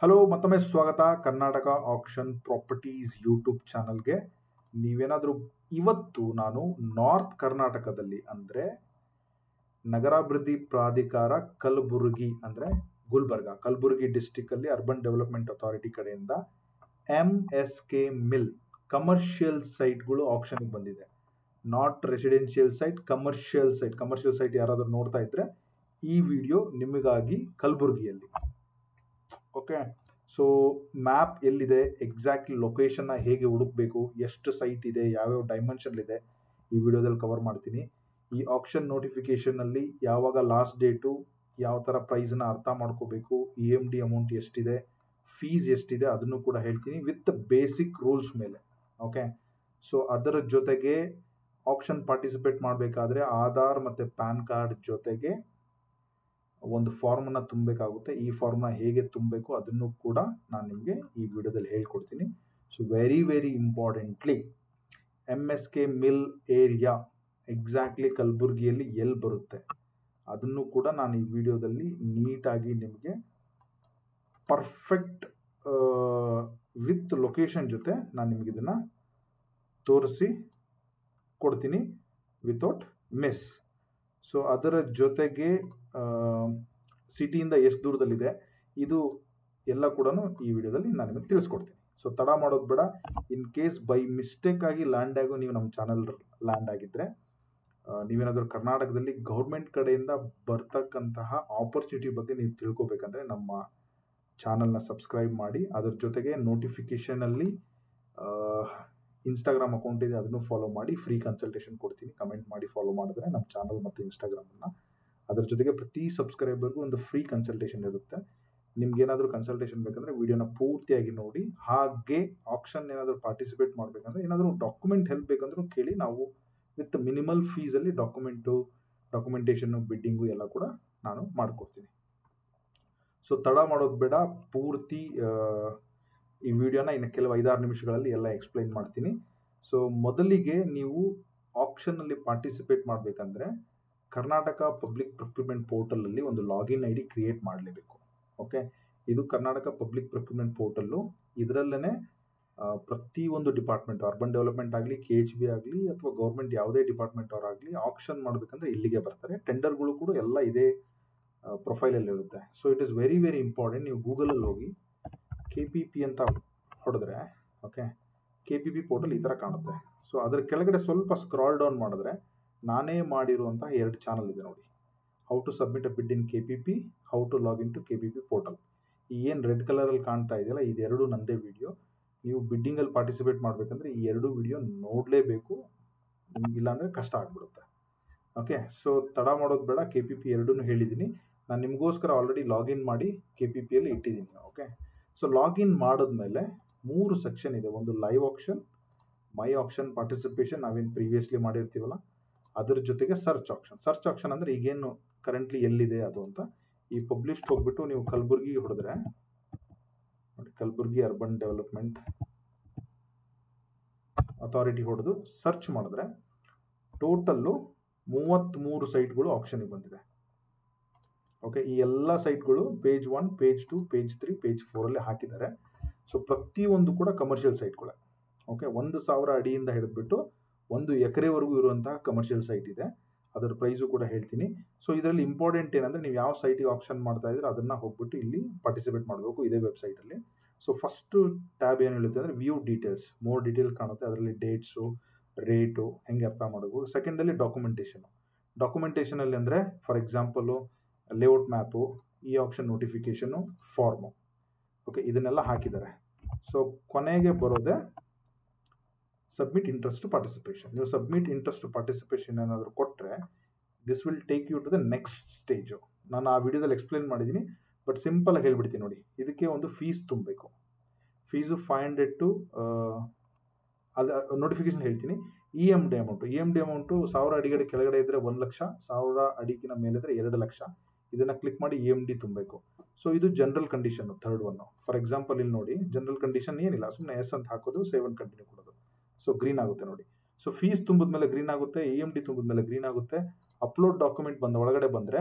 Hello ಮತ್ತೊಮ್ಮೆ ಸ್ವಾಗತ Karnataka action properties YouTube ಚಾನಲ್ಗೆ. ನೀವೇನಾದರೂ ಇವತ್ತು ನಾನು ನಾರ್ತ್ ಕರ್ನಾಟಕದಲ್ಲಿ ಅಂದರೆ ನಗರಾಭಿವೃದ್ಧಿ ಪ್ರಾಧಿಕಾರ ಕಲಬುರಗಿ ಅಂದರೆ ಗುಲ್ಬರ್ಗಾ ಕಲಬುರಗಿ ಡಿಸ್ಟಿಕ್ಕಲ್ಲಿ ಅರ್ಬನ್ ಡೆವಲಪ್ಮೆಂಟ್ ಅಥಾರಿಟಿ ಕಡೆಯಿಂದ MSK ಮಿಲ್ ಕಮರ್ಷಿಯಲ್ ಸೈಟ್ಗಳು ಆಕ್ಷನ್ಗೆ ಬಂದಿದೆ. Not residential site, commercial site ಯಾರಾದರೂ ನೋಡ್ತಾ ಇದ್ರೆ ಈ ವಿಡಿಯೋ ನಿಮಗಾಗಿ ಕಲಬುರಗಿಯಲ್ಲಿ. ಓಕೆ, ಸೊ ಮ್ಯಾಪ್ ಎಲ್ಲಿದೆ, ಎಕ್ಸಾಕ್ಟ್ಲಿ ಲೊಕೇಶನ್ನ ಹೇಗೆ ಹುಡುಕಬೇಕು, ಎಷ್ಟು ಸೈಟ್ ಇದೆ, ಯಾವ್ಯಾವ ಡೈಮೆನ್ಷನ್ ಇದೆ, ಈ ವಿಡಿಯೋದಲ್ಲಿ ಕವರ್ ಮಾಡ್ತೀನಿ. ಈ ಆಕ್ಷನ್ ನೋಟಿಫಿಕೇಷನಲ್ಲಿ ಯಾವಾಗ ಲಾಸ್ಟ್ ಡೇಟು, ಯಾವ ಥರ ಪ್ರೈಸನ್ನ ಅರ್ಥ ಮಾಡ್ಕೋಬೇಕು, EMD ಅಮೌಂಟ್ ಎಷ್ಟಿದೆ, ಫೀಸ್ ಎಷ್ಟಿದೆ ಅದನ್ನು ಕೂಡ ಹೇಳ್ತೀನಿ ವಿತ್ ಬೇಸಿಕ್ ರೂಲ್ಸ್ ಮೇಲೆ. ಓಕೆ, ಸೊ ಅದರ ಜೊತೆಗೆ ಆಕ್ಷನ್ ಪಾರ್ಟಿಸಿಪೇಟ್ ಮಾಡಬೇಕಾದ್ರೆ ಆಧಾರ್ ಮತ್ತು ಪ್ಯಾನ್ ಕಾರ್ಡ್ ಜೊತೆಗೆ ಒಂದು ಫಾರ್ಮನ್ನು ತುಂಬಬೇಕಾಗುತ್ತೆ. ಈ ಫಾರ್ಮ್ನ ಹೇಗೆ ತುಂಬಬೇಕು ಅದನ್ನು ಕೂಡ ನಾನು ನಿಮಗೆ ಈ ವಿಡಿಯೋದಲ್ಲಿ ಹೇಳ್ಕೊಡ್ತೀನಿ. So very importantly MSK mill area exactly ಕಲಬುರಗಿಯಲ್ಲಿ ಎಲ್ಲಿ ಬರುತ್ತೆ ಅದನ್ನು ಕೂಡ ನಾನು ಈ ವಿಡಿಯೋದಲ್ಲಿ ನೀಟಾಗಿ ನಿಮಗೆ ಪರ್ಫೆಕ್ಟ್ ವಿತ್ ಲೊಕೇಶನ್ ಜೊತೆ ನಾನು ನಿಮಗೆ ಇದನ್ನು ತೋರಿಸಿ ಕೊಡ್ತೀನಿ ವಿತೌಟ್ ಮಿಸ್. ಸೊ ಅದರ ಜೊತೆಗೆ ಸಿಟಿಯಿಂದ ಎಷ್ಟು ದೂರದಲ್ಲಿದೆ ಇದು ಎಲ್ಲ ಕೂಡ ಈ ವಿಡಿಯೋದಲ್ಲಿ ನಾನು ನಿಮಗೆ ತಿಳಿಸ್ಕೊಡ್ತೀನಿ. ಸೊ ತಡ ಮಾಡೋದು ಬೇಡ. ಇನ್ ಕೇಸ್ ಬೈ ಮಿಸ್ಟೇಕ್ ಆಗಿ ಲ್ಯಾಂಡ್ ಆಗೋ ನೀವು ನಮ್ಮ ಚಾನಲ್ ಲ್ಯಾಂಡ್ ಆಗಿದ್ದರೆ, ನೀವೇನಾದರೂ ಕರ್ನಾಟಕದಲ್ಲಿ ಗೌರ್ಮೆಂಟ್ ಕಡೆಯಿಂದ ಬರ್ತಕ್ಕಂತಹ ಆಪರ್ಚುನಿಟಿ ಬಗ್ಗೆ ನೀವು ತಿಳ್ಕೊಬೇಕಂದ್ರೆ ನಮ್ಮ ಚಾನಲ್ನ ಸಬ್ಸ್ಕ್ರೈಬ್ ಮಾಡಿ. ಅದರ ಜೊತೆಗೆ ನೋಟಿಫಿಕೇಷನಲ್ಲಿ ಇನ್ಸ್ಟಾಗ್ರಾಮ್ ಅಕೌಂಟ್ ಇದೆ, ಅದನ್ನು ಫಾಲೋ ಮಾಡಿ. ಫ್ರೀ ಕನ್ಸಲ್ಟೇಷನ್ ಕೊಡ್ತೀನಿ, ಕಮೆಂಟ್ ಮಾಡಿ ಫಾಲೋ ಮಾಡಿದ್ರೆ ನಮ್ಮ ಚಾನಲ್ ಮತ್ತು ಇನ್ಸ್ಟಾಗ್ರಾಮನ್ನು. ಅದರ ಜೊತೆಗೆ ಪ್ರತಿ ಸಬ್ಸ್ಕ್ರೈಬರ್ಗೂ ಒಂದು ಫ್ರೀ ಕನ್ಸಲ್ಟೇಷನ್ ಇರುತ್ತೆ. ನಿಮ್ಗೇನಾದರೂ ಕನ್ಸಲ್ಟೇಷನ್ ಬೇಕಂದರೆ ವಿಡಿಯೋನ ಪೂರ್ತಿಯಾಗಿ ನೋಡಿ. ಹಾಗೆ ಆಕ್ಷನ್ ಏನಾದರೂ ಪಾರ್ಟಿಸಿಪೇಟ್ ಮಾಡಬೇಕಂದ್ರೆ ಏನಾದರೂ ಡಾಕ್ಯುಮೆಂಟ್ ಹೆಲ್ಪ್ ಬೇಕಂದ್ರೂ ಕೇಳಿ, ನಾವು ವಿತ್ ಮಿನಿಮಲ್ ಫೀಸಲ್ಲಿ ಡಾಕ್ಯುಮೆಂಟೇಷನ್ನು ಬಿಡ್ಡಿಂಗು ಎಲ್ಲ ಕೂಡ ನಾನು ಮಾಡಿಕೊಡ್ತೀನಿ. ಸೊ ತಡ ಮಾಡೋದು ಬೇಡ, ಪೂರ್ತಿ ಈ ವಿಡಿಯೋನ ಇನ್ನು ಕೆಲವು 5-6 ನಿಮಿಷಗಳಲ್ಲಿ ಎಲ್ಲ ಎಕ್ಸ್ಪ್ಲೈನ್ ಮಾಡ್ತೀನಿ. ಸೊ ಮೊದಲಿಗೆ ನೀವು ಆಕ್ಷನ್ನಲ್ಲಿ ಪಾರ್ಟಿಸಿಪೇಟ್ ಮಾಡಬೇಕಂದ್ರೆ ಕರ್ನಾಟಕ ಪಬ್ಲಿಕ್ ಪ್ರೊಕ್ಯೂರ್ಮೆಂಟ್ ಪೋರ್ಟಲಲ್ಲಿ ಒಂದು ಲಾಗಿನ್ ID ಕ್ರಿಯೇಟ್ ಮಾಡಲೇಬೇಕು. ಓಕೆ, ಇದು ಕರ್ನಾಟಕ ಪಬ್ಲಿಕ್ ಪ್ರೊಕ್ಯೂರ್ಮೆಂಟ್ ಪೋರ್ಟಲ್ಲು. ಇದರಲ್ಲೇ ಪ್ರತಿಯೊಂದು ಡಿಪಾರ್ಟ್ಮೆಂಟ್, ಅರ್ಬನ್ ಡೆವಲಪ್ಮೆಂಟ್ ಆಗಲಿ, KHB ಆಗಲಿ ಅಥವಾ ಗೌರ್ಮೆಂಟ್ ಯಾವುದೇ ಡಿಪಾರ್ಟ್ಮೆಂಟ್ ಅವರಾಗಲಿ ಆಕ್ಷನ್ ಮಾಡಬೇಕಂದ್ರೆ ಇಲ್ಲಿಗೆ ಬರ್ತಾರೆ. ಟೆಂಡರ್ಗಳು ಕೂಡ ಎಲ್ಲ ಇದೇ ಪ್ರೊಫೈಲಲ್ಲಿ ಇರುತ್ತೆ. So it is very important. ನೀವು ಗೂಗಲಲ್ಲಿ ಹೋಗಿ KPP ಅಂತ ಹೊಡೆದ್ರೆ, ಓಕೆ, KPP ಪೋರ್ಟಲ್ ಈ ಥರ ಕಾಣುತ್ತೆ. ಸೊ ಅದರ ಕೆಳಗಡೆ ಸ್ವಲ್ಪ ಸ್ಕ್ರಾಲ್ ಡೌನ್ ಮಾಡಿದ್ರೆ ನಾನೇ ಮಾಡಿರುವಂತಹ 2 ಚಾನಲ್ ಇದೆ ನೋಡಿ. How to submit a bid in KPP, how to log in to KPP portal. ಈ ಏನು ರೆಡ್ ಕಲರಲ್ಲಿ ಕಾಣ್ತಾ ಇದೆಯಲ್ಲ, ಇದೆರಡು ನಂದೇ ವಿಡಿಯೋ. ನೀವು ಬಿಡ್ಡಿಂಗಲ್ಲಿ ಪಾರ್ಟಿಸಿಪೇಟ್ ಮಾಡಬೇಕಂದ್ರೆ ಈ 2 ವಿಡಿಯೋ ನೋಡಲೇಬೇಕು, ಇಲ್ಲಾಂದರೆ ಕಷ್ಟ ಆಗಿಬಿಡುತ್ತೆ. ಓಕೆ, ಸೊ ತಡ ಮಾಡೋದು ಬೇಡ. KPP ಎರಡೂ ಹೇಳಿದ್ದೀನಿ. ನಾನು ನಿಮಗೋಸ್ಕರ ಆಲ್ರೆಡಿ ಲಾಗಿನ್ ಮಾಡಿ KPPಯಲ್ಲಿ ಇಟ್ಟಿದ್ದೀನಿ. ಓಕೆ, ಸೊ ಲಾಗಿನ್ ಮಾಡಿದ್ಮೇಲೆ 3 ಸೆಕ್ಷನ್ ಇದೆ. ಒಂದು ಲೈವ್ ಆಕ್ಷನ್, ಮೈ ಆಕ್ಷನ್ ಪಾರ್ಟಿಸಿಪೇಷನ್ ನಾವೇನು ಪ್ರೀವಿಯಸ್ಲಿ ಮಾಡಿರ್ತೀವಲ್ಲ, ಅದರ ಜೊತೆಗೆ ಸರ್ಚ್ ಆಕ್ಷನ್ ಅಂದರೆ ಈಗೇನು ಕರೆಂಟ್ಲಿ ಎಲ್ಲಿದೆ ಅದು ಅಂತ. ಈ ಪಬ್ಲಿಷ್ಡ್ ಹೋಗ್ಬಿಟ್ಟು ನೀವು ಕಲಬುರಗಿ ಹೊಡೆದ್ರೆ ನೋಡಿ, ಕಲಬುರಗಿ ಅರ್ಬನ್ ಡೆವಲಪ್ಮೆಂಟ್ ಅಥಾರಿಟಿ ಹೊಡೆದು ಸರ್ಚ್ ಮಾಡಿದ್ರೆ ಟೋಟಲ್ಲು 33 ಸೈಟ್ಗಳು ಆಕ್ಷನ್ಗೆ ಬಂದಿದೆ. ಓಕೆ, ಈ ಎಲ್ಲ ಸೈಟ್ಗಳು ಪೇಜ್ 1, ಪೇಜ್ 2, ಪೇಜ್ 3, ಪೇಜ್ 4 ಹಾಕಿದ್ದಾರೆ. ಸೊ ಪ್ರತಿಯೊಂದು ಕೂಡ ಕಮರ್ಷಿಯಲ್ ಸೈಟ್ಗಳೇ. ಓಕೆ, 1,000 ಅಡಿಯಿಂದ ಹಿಡಿದ್ಬಿಟ್ಟು 1 ಎಕರೆವರೆಗೂ ಇರುವಂತಹ ಕಮರ್ಷಿಯಲ್ ಸೈಟ್ ಇದೆ. ಅದರ ಪ್ರೈಸು ಕೂಡ ಹೇಳ್ತೀನಿ. ಸೊ ಇದರಲ್ಲಿ ಇಂಪಾರ್ಟೆಂಟ್ ಏನಂದರೆ, ನೀವು ಯಾವ ಸೈಟಿಗೆ ಆಕ್ಷನ್ ಮಾಡ್ತಾ ಇದ್ರೆ ಅದನ್ನು ಹೋಗ್ಬಿಟ್ಟು ಇಲ್ಲಿ ಪಾರ್ಟಿಸಿಪೇಟ್ ಮಾಡಬೇಕು ಇದೇ ವೆಬ್ಸೈಟಲ್ಲಿ. ಸೊ ಫಸ್ಟು ಟ್ಯಾಬ್ ಏನು ಹೇಳುತ್ತೆ ಅಂದರೆ ವ್ಯೂ ಡೀಟೇಲ್ಸ್, ಮೋರ್ ಡೀಟೇಲ್ಸ್ ಕಾಣುತ್ತೆ. ಅದರಲ್ಲಿ ಡೇಟ್ಸು, ರೇಟು ಹೆಂಗೆ ಅರ್ಥ ಮಾಡಬೇಕು. ಸೆಕೆಂಡಲ್ಲಿ ಡಾಕ್ಯುಮೆಂಟೇಷನಲ್ಲಿ ಅಂದರೆ ಫಾರ್ ಎಕ್ಸಾಂಪಲು ಲೇಔಟ್ ಮ್ಯಾಪು, ಈ ಆಕ್ಷನ್ ನೋಟಿಫಿಕೇಷನು, ಫಾರ್ಮು. ಓಕೆ, ಇದನ್ನೆಲ್ಲ ಹಾಕಿದ್ದಾರೆ. ಸೊ ಕೊನೆಗೆ ಬರೋದೇ ಸಬ್ಮಿಟ್ ಇಂಟ್ರೆಸ್ಟ್ ಟು ಪಾರ್ಟಿಸಿಪೇಷನ್. ನೀವು ಸಬ್ಮಿಟ್ ಇಂಟ್ರೆಸ್ಟ್ ಟು ಪಾರ್ಟಿಸಿಪೇಷನ್ ಏನಾದರೂ ಕೊಟ್ಟರೆ this will take you to the next stage. ನಾನು ಆ ವಿಡಿಯೋದಲ್ಲಿ ಎಕ್ಸ್ಪ್ಲೇನ್ ಮಾಡಿದ್ದೀನಿ, ಬಟ್ ಸಿಂಪಲಾಗಿ ಹೇಳ್ಬಿಡ್ತೀನಿ ನೋಡಿ. ಇದಕ್ಕೆ ಒಂದು ಫೀಸ್ ತುಂಬಬೇಕು. ಫೀಸು 500 ಟು ಅದು ನೋಟಿಫಿಕೇಶನ್ ಹೇಳ್ತೀನಿ. EMD ಅಮೌಂಟು 1000 ಅಡಿಗಡೆ ಕೆಳಗಡೆ ಇದ್ದರೆ 1 ಲಕ್ಷ, 1000 ಅಡಿಗಿನ ಮೇಲಿದ್ರೆ 2 ಲಕ್ಷ. ಇದನ್ನು ಕ್ಲಿಕ್ ಮಾಡಿ EMD ತುಂಬಬೇಕು. ಸೊ ಇದು general condition, third one. For example ಇಲ್ಲಿ ನೋಡಿ, ಜನರಲ್ ಕಂಡೀಷನ್ ಏನಿಲ್ಲ, ಸುಮ್ಮನೆ ಎಸ್ ಅಂತ ಹಾಕೋದು, ಸೇವ್ ಅಂಡ್ ಕಂಟಿನ್ಯೂ ಕೊಡೋದು. ಸೊ ಗ್ರೀನ್ ಆಗುತ್ತೆ ನೋಡಿ. ಸೊ ಫೀಸ್ ತುಂಬಿದ್ಮೇಲೆ ಗ್ರೀನ್ ಆಗುತ್ತೆ, EMD ತುಂಬಿದ್ಮೇಲೆ ಗ್ರೀನ್ ಆಗುತ್ತೆ. ಅಪ್ಲೋಡ್ ಡಾಕ್ಯುಮೆಂಟ್ ಒಳಗಡೆ ಬಂದರೆ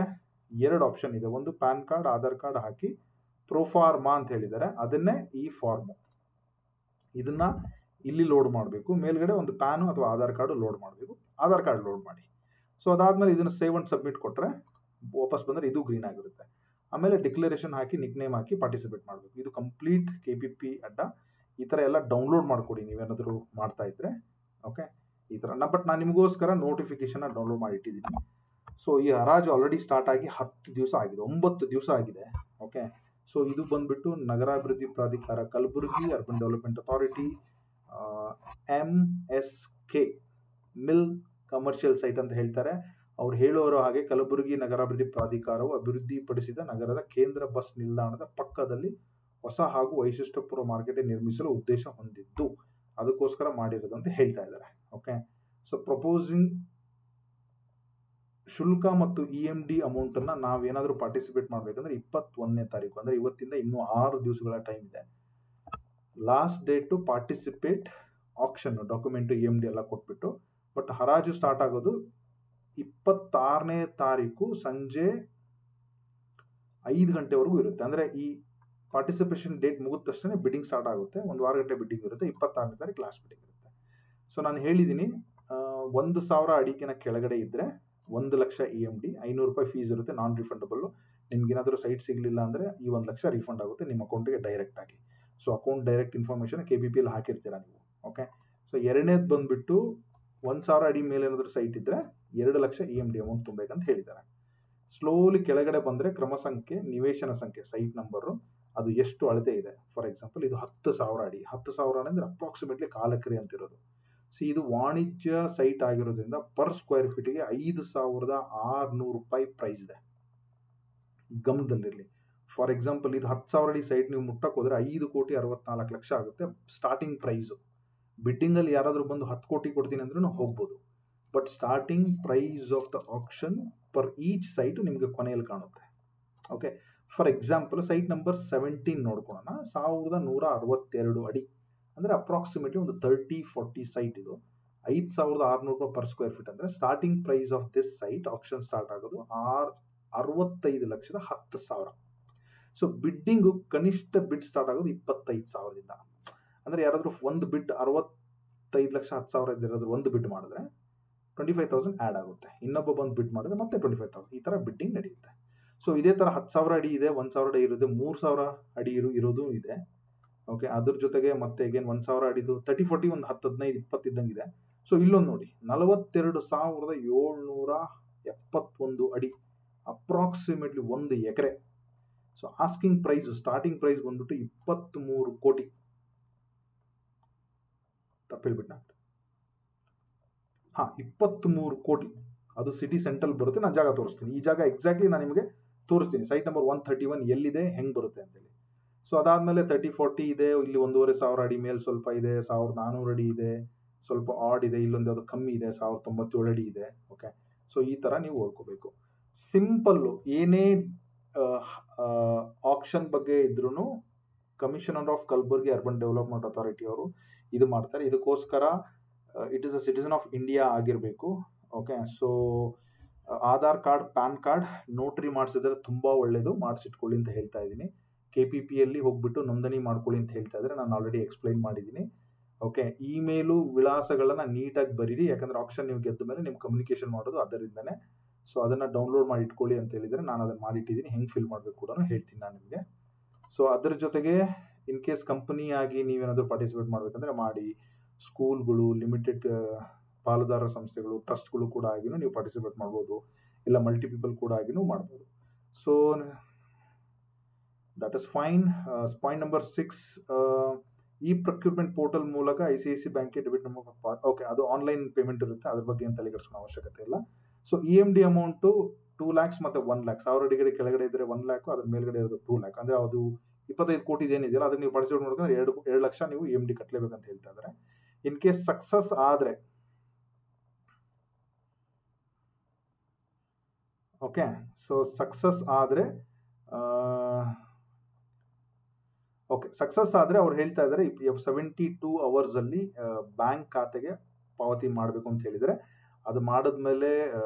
2 ಆಪ್ಷನ್ ಇದೆ. ಒಂದು ಪ್ಯಾನ್ ಕಾರ್ಡ್, ಆಧಾರ್ ಕಾರ್ಡ್ ಹಾಕಿ ಪ್ರೋಫಾರ್ಮಾ ಅಂತ ಹೇಳಿದ್ದಾರೆ, ಅದನ್ನೇ ಈ ಫಾರ್ಮು. ಇದನ್ನ ಇಲ್ಲಿ ಲೋಡ್ ಮಾಡಬೇಕು. ಮೇಲ್ಗಡೆ ಒಂದು ಪ್ಯಾನು ಅಥವಾ ಆಧಾರ್ ಕಾರ್ಡು ಲೋಡ್ ಮಾಡಬೇಕು. ಆಧಾರ್ ಕಾರ್ಡ್ ಲೋಡ್ ಮಾಡಿ. ಸೊ ಅದಾದ್ಮೇಲೆ ಇದನ್ನು ಸೇವ್ ಅಂಡ್ ಸಬ್ಮಿಟ್ ಕೊಟ್ಟರೆ ವಾಪಸ್ ಬಂದರೆ ಇದು ಗ್ರೀನ್ ಆಗಿರುತ್ತೆ. ಆಮೇಲೆ ಡಿಕ್ಲರೇಷನ್ ಹಾಕಿ ನಿಕ್ ನೇಮ್ ಹಾಕಿ ಪಾರ್ಟಿಸಿಪೇಟ್ ಮಾಡಬೇಕು. ಇದು ಕಂಪ್ಲೀಟ್ KPP ಅಡ್ಡ. ಈ ಥರ ಎಲ್ಲ ಡೌನ್ಲೋಡ್ ಮಾಡ್ಕೊಡಿ ನೀವೇನಾದರೂ ಮಾಡ್ತಾ ಇದ್ರೆ. ಓಕೆ, ಈ ಥರ ಬಟ್ ನಾನು ನಿಮಗೋಸ್ಕರ ನೋಟಿಫಿಕೇಶನ್ ಡೌನ್ಲೋಡ್ ಮಾಡಿ ಇಟ್ಟಿದ್ದೀನಿ. ಸೊ ಈ ಹರಾಜು ಆಲ್ರೆಡಿ ಸ್ಟಾರ್ಟ್ ಆಗಿ 10 ದಿವಸ ಆಗಿದೆ, 9 ದಿವಸ ಆಗಿದೆ. ಓಕೆ, ಸೊ ಇದು ಬಂದ್ಬಿಟ್ಟು ನಗರಾಭಿವೃದ್ಧಿ ಪ್ರಾಧಿಕಾರ Kalaburagi, urban development authority, MSK mill commercial site ಅಂತ ಹೇಳ್ತಾರೆ. ಅವ್ರು ಹೇಳೋರು ಹಾಗೆ ಕಲಬುರಗಿ ನಗರಾಭಿವೃದ್ಧಿ ಪ್ರಾಧಿಕಾರವು ಅಭಿವೃದ್ಧಿಪಡಿಸಿದ ನಗರದ ಕೇಂದ್ರ ಬಸ್ ನಿಲ್ದಾಣದ ಪಕ್ಕದಲ್ಲಿ ಹೊಸ ಹಾಗೂ ವೈಶಿಷ್ಟ್ಯಪೂರ್ವ ಮಾರ್ಕೆಟ್ ನಿರ್ಮಿಸಲು ಉದ್ದೇಶ ಹೊಂದಿದ್ದು, ಅದಕ್ಕೋಸ್ಕರ ಮಾಡಿರೋದು ಅಂತ ಹೇಳ್ತಾ ಇದ್ದಾರೆ. ಓಕೆ, ಸೊ ಪ್ರಪೋಸಿಂಗ್ ಶುಲ್ಕ ಮತ್ತು EMD ಅಮೌಂಟನ್ನು ನಾವೇನಾದರೂ ಪಾರ್ಟಿಸಿಪೇಟ್ ಮಾಡಬೇಕಂದ್ರೆ 21ನೇ ತಾರೀಕು, ಅಂದರೆ ಇವತ್ತಿಂದ ಇನ್ನೂ 6 ದಿವಸಗಳ ಟೈಮ್ ಇದೆ. Last date to participate auction document EMD ಎಲ್ಲ ಕೊಟ್ಬಿಟ್ಟು. ಬಟ್ ಹರಾಜು ಸ್ಟಾರ್ಟ್ ಆಗೋದು 26ನೇ ತಾರೀಕು ಸಂಜೆ 5 ಗಂಟೆವರೆಗೂ ಇರುತ್ತೆ. ಅಂದರೆ ಈ ಪಾರ್ಟಿಸಿಪೇಷನ್ ಡೇಟ್ ಮುಗಿದ ತಕ್ಷಣ ಬಿಡ್ಡಿಂಗ್ ಸ್ಟಾರ್ಟ್ ಆಗುತ್ತೆ. 1 ವಾರ ಗಂಟೆ ಬಿಡ್ಡಿಂಗ್ ಇರುತ್ತೆ. 26ನೇ ತಾರೀಕು ಲಾಸ್ಟ್ ಬಿಡ್ಡಿಂಗ್ ಇರುತ್ತೆ. ಸೊ ನಾನು ಹೇಳಿದ್ದೀನಿ, 1,000 ಅಡಿಕೆನ ಕೆಳಗಡೆ ಇದ್ದರೆ 1 ಲಕ್ಷ EMD, 500 ರೂಪಾಯಿ ಫೀಸ್ ಇರುತ್ತೆ, ನಾನ್ ರಿಫಂಡಬಲ್ಲು. ನಿಮ್ಗೇನಾದರೂ ಸೈಟ್ ಸಿಗಲಿಲ್ಲ ಅಂದರೆ ಈ 1 ಲಕ್ಷ ರಿಫಂಡ್ ಆಗುತ್ತೆ ನಿಮ್ಮ ಅಕೌಂಟಿಗೆ ಡೈರೆಕ್ಟ್ ಆಗಿ. ಸೊ ಅಕೌಂಟ್ ಡೈರೆಕ್ಟ್ ಇನ್ಫಾರ್ಮೇಷನ್ KPPಯಲ್ಲಿ ಹಾಕಿರ್ತೀರಾ ನೀವು. ಓಕೆ, ಸೊ ಎರಡನೇದು ಬಂದುಬಿಟ್ಟು 1,000 ಅಡಿ ಮೇಲೆ ಏನಾದರೂ ಸೈಟ್ ಇದ್ದರೆ 2 ಲಕ್ಷ EMD ಅಮೌಂಟ್ ತುಂಬಬೇಕಂತ ಹೇಳಿದ್ದಾರೆ. ಸ್ಲೋಲಿ ಕೆಳಗಡೆ ಬಂದರೆ ಕ್ರಮ ಸಂಖ್ಯೆ, ನಿವೇಶನ ಸಂಖ್ಯೆ, ಸೈಟ್ ನಂಬರು, ಅದು ಎಷ್ಟು ಅಳತೆ ಇದೆ. ಫಾರ್ ಎಕ್ಸಾಂಪಲ್ ಇದು 10,000 ಅಡಿ. 10,000 ಅಂದರೆ ಅಪ್ರಾಕ್ಸಿಮೇಟ್ಲಿ 4 ಎಕರೆ ಅಂತಿರೋದು. ಸೊ ಇದು ವಾಣಿಜ್ಯ ಸೈಟ್ ಆಗಿರೋದ್ರಿಂದ ಪರ್ ಸ್ಕ್ವೇರ್ ಫೀಟಿಗೆ 5,600 ರೂಪಾಯಿ ಪ್ರೈಸ್ ಇದೆ. ಗಮನದಲ್ಲಿರಲಿ. ಫಾರ್ ಎಕ್ಸಾಂಪಲ್ ಇದು 10,000 ಅಡಿ ಸೈಟ್ ನೀವು ಮುಟ್ಟಕ್ಕೆ ಹೋದರೆ 5,64,00,000 ಆಗುತ್ತೆ ಸ್ಟಾರ್ಟಿಂಗ್ ಪ್ರೈಸು. ಬಿಡ್ಡಿಂಗಲ್ಲಿ ಯಾರಾದರೂ ಬಂದು 10 ಕೋಟಿ ಕೊಡ್ತೀನಿ ಅಂದ್ರೂ ಹೋಗ್ಬೋದು. But starting price of the auction per each site ನಿಮಗೆ ಕೊನೆಯಲ್ಲಿ ಕಾಣುತ್ತೆ. Okay, for example site number 17 ನೋಡ್ಕೊಳ್ಳೋಣ. 1,162 ಅಡಿ ಅಂದರೆ ಅಪ್ರಾಕ್ಸಿಮೇಟ್ಲಿ ಒಂದು 30-40 ಸೈಟ್. ಇದು 5,600 ರೂಪಾಯಿ ಪರ್ ಸ್ಕ್ವೇರ್ ಫೀಟ್. ಅಂದರೆ starting price of this site auction start ಆಗೋದು 65,10,000. ಸೊ ಬಿಡ್ಡಿಂಗು ಕನಿಷ್ಠ ಬಿಡ್ ಸ್ಟಾರ್ಟ್ ಆಗೋದು 25,000ದಿಂದ. ಅಂದರೆ ಯಾರಾದರೂ ಒಂದು ಬಿಡ್ 65,10,000 ಇದ್ದಿರೋದು ಒಂದು ಬಿಡ್ ಮಾಡಿದ್ರೆ 25,000 ಆ್ಯಡ್ ಆಗುತ್ತೆ. ಇನ್ನೊಬ್ಬ ಬಂದು ಬಿಡ್ ಮಾಡಿದ್ರೆ ಮತ್ತೆ 25,000. ಈ ಥರ ಬಿಡ್ಡಿಂಗ್ ನಡೆಯುತ್ತೆ. ಸೊ ಇದೇ ಥರ 10,000 ಅಡಿ ಇದೆ, 1,000 ಅಡಿ ಇರೋದು, 3,000 ಅಡಿ ಇರೋದು ಇದೆ. ಓಕೆ, ಅದ್ರ ಜೊತೆಗೆ ಮತ್ತೆ ಅಗೇನ್ 1,000 ಅಡಿದು 30-40 ಒಂದು 10-15-20 ಇದ್ದಂಗಿದೆ. ಸೊ ಇಲ್ಲೊಂದು ನೋಡಿ, 42,771 ಅಡಿ, approximately 1 acre. So asking price, starting price ಬಂದ್ಬಿಟ್ಟು 23 ಕೋಟಿ. ತಪ್ಪಿಲ್ಬಿಟ್ಟ. 23 ಕೋಟಿ. ಅದು ಸಿಟಿ ಸೆಂಟ್ರಲ್ ಬರುತ್ತೆ. ನಾನು ಜಾಗ ತೋರಿಸ್ತೀನಿ. ಈ ಜಾಗ ಎಕ್ಸಾಕ್ಟ್ಲಿ ನಾನು ನಿಮಗೆ ತೋರಿಸ್ತೀನಿ. ಸೈಟ್ ನಂಬರ್ 131 ಎಲ್ಲಿದೆ, ಹೆಂಗೆ ಬರುತ್ತೆ ಅಂತೇಳಿ. ಸೊ ಅದಾದಮೇಲೆ 30-40 ಇದೆ. ಇಲ್ಲಿ 1,500 ಅಡಿ ಮೇಲೆ ಸ್ವಲ್ಪ ಇದೆ, 1,400 ಅಡಿ ಇದೆ, ಸ್ವಲ್ಪ ಆಡ್ ಇದೆ, ಇಲ್ಲೊಂದು ಯಾವುದು ಕಮ್ಮಿ ಇದೆ, 1,097 ಅಡಿ ಇದೆ. ಓಕೆ, ಸೊ ಈ ಥರ ನೀವು ಓದ್ಕೋಬೇಕು. ಸಿಂಪಲ್ಲು. ಏನೇ ಆಕ್ಷನ್ ಬಗ್ಗೆ ಇದ್ರೂ commissioner of Kalaburagi urban development authority ಅವರು ಇದು ಮಾಡ್ತಾರೆ. ಇದಕ್ಕೋಸ್ಕರ it is a citizen of India ಆಗಿರಬೇಕು. Okay, so Aadhaar card, PAN card notary ಮಾಡಿಸಿದ್ರೆ ತುಂಬ ಒಳ್ಳೆಯದು, ಮಾಡಿಸಿಟ್ಕೊಳ್ಳಿ ಅಂತ ಹೇಳ್ತಾ ಇದ್ದೀನಿ. KPPಯಲ್ಲಿ ಹೋಗ್ಬಿಟ್ಟು ನೋಂದಣಿ ಮಾಡ್ಕೊಳ್ಳಿ ಅಂತ ಹೇಳ್ತಾ ಇದ್ದಾರೆ. ನಾನು ಆಲ್ರೆಡಿ ಎಕ್ಸ್ಪ್ಲೈನ್ ಮಾಡಿದ್ದೀನಿ. ಓಕೆ, ಇಮೇಲು ವಿಳಾಸಗಳನ್ನು ನೀಟಾಗಿ ಬರೀರಿ. ಯಾಕಂದರೆ ಆಕ್ಷನ್ ನೀವು ಗೆದ್ದ ಮೇಲೆ ನಿಮ್ಮ ಕಮ್ಯುನಿಕೇಷನ್ ಮಾಡೋದು ಅದರಿಂದನೇ. ಸೊ ಅದನ್ನು ಡೌನ್ಲೋಡ್ ಮಾಡಿ ಇಟ್ಕೊಳ್ಳಿ ಅಂತ ಹೇಳಿದರೆ ನಾನು ಅದನ್ನು ಮಾಡಿಟ್ಟಿದ್ದೀನಿ. ಹೆಂಗೆ ಫಿಲ್ ಮಾಡಬೇಕು ಕೂಡ ಹೇಳ್ತೀನಿ ನಾನು ನಿಮಗೆ. ಸೊ ಅದ್ರ ಜೊತೆಗೆ ಇನ್ ಕೇಸ್ ಕಂಪನಿ ಆಗಿ ನೀವೇನಾದರೂ ಪಾರ್ಟಿಸಿಪೇಟ್ ಮಾಡಬೇಕಂದ್ರೆ ಮಾಡಿ. ಸ್ಕೂಲ್ಗಳು, ಲಿಮಿಟೆಡ್ ಪಾಲುದಾರ ಸಂಸ್ಥೆಗಳು, ಟ್ರಸ್ಟ್ಗಳು ಕೂಡ ಆಗಿನೂ ನೀವು ಪಾರ್ಟಿಸಿಪೇಟ್ ಮಾಡ್ಬೋದು. ಇಲ್ಲ ಮಲ್ಟಿಪೀಪಲ್ ಕೂಡ ಆಗಿನೂ ಮಾಡ್ಬೋದು. So that is fine. Point number 6, ಈ ಪ್ರೊಕ್ಯೂರ್ಮೆಂಟ್ ಪೋರ್ಟಲ್ ಮೂಲಕ ICICI ಬ್ಯಾಂಕ್ಗೆ ಡೆಬಿಟ್ ನಂಬರ್. ಓಕೆ, ಅದು ಆನ್ಲೈನ್ ಪೇಮೆಂಟ್ ಇರುತ್ತೆ, ಅದ್ರ ಬಗ್ಗೆ ಏನು ತಲೆಗೆಡಿಸ್ಕೊಳ್ಳೋ ಅವಶ್ಯಕತೆ ಇಲ್ಲ. ಸೊ EMD ಅಮೌಂಟು 2 lakhs ಮತ್ತು 1 lakh. 1,000 ಅಡಿಗಡೆ ಕೆಳಗಡೆ ಇದ್ದರೆ 1 lakh, ಅದ್ರ ಮೇಲ್ಗಡೆ ಇರೋದು 2 lakh. ಅಂದರೆ ಅದು 25 ಕೋಟಿ ಏನಿದೆಯಲ್ಲ ಅದಕ್ಕೆ ನೀವು ಪಾರ್ಟಿಸಿಪೇಟ್ ಮಾಡ್ಕೊಂಡ್ರೆ 2 ಲಕ್ಷ ನೀವು EMD ಕಟ್ಟಲೇಬೇಕಂತ ಹೇಳ್ತಾ ಇದ್ದಾರೆ. ಇನ್ ಕೇಸ್ ಸಕ್ಸಸ್ ಆದರೆ, ಓಕೆ, ಸೊ ಸಕ್ಸಸ್ ಆದರೆ ಅವ್ರು ಹೇಳ್ತಾ ಇದ್ದಾರೆ 72 hours ಬ್ಯಾಂಕ್ ಖಾತೆಗೆ ಪಾವತಿ ಮಾಡಬೇಕು ಅಂತ ಹೇಳಿದರೆ. ಅದು ಮಾಡಿದ್ಮೇಲೆ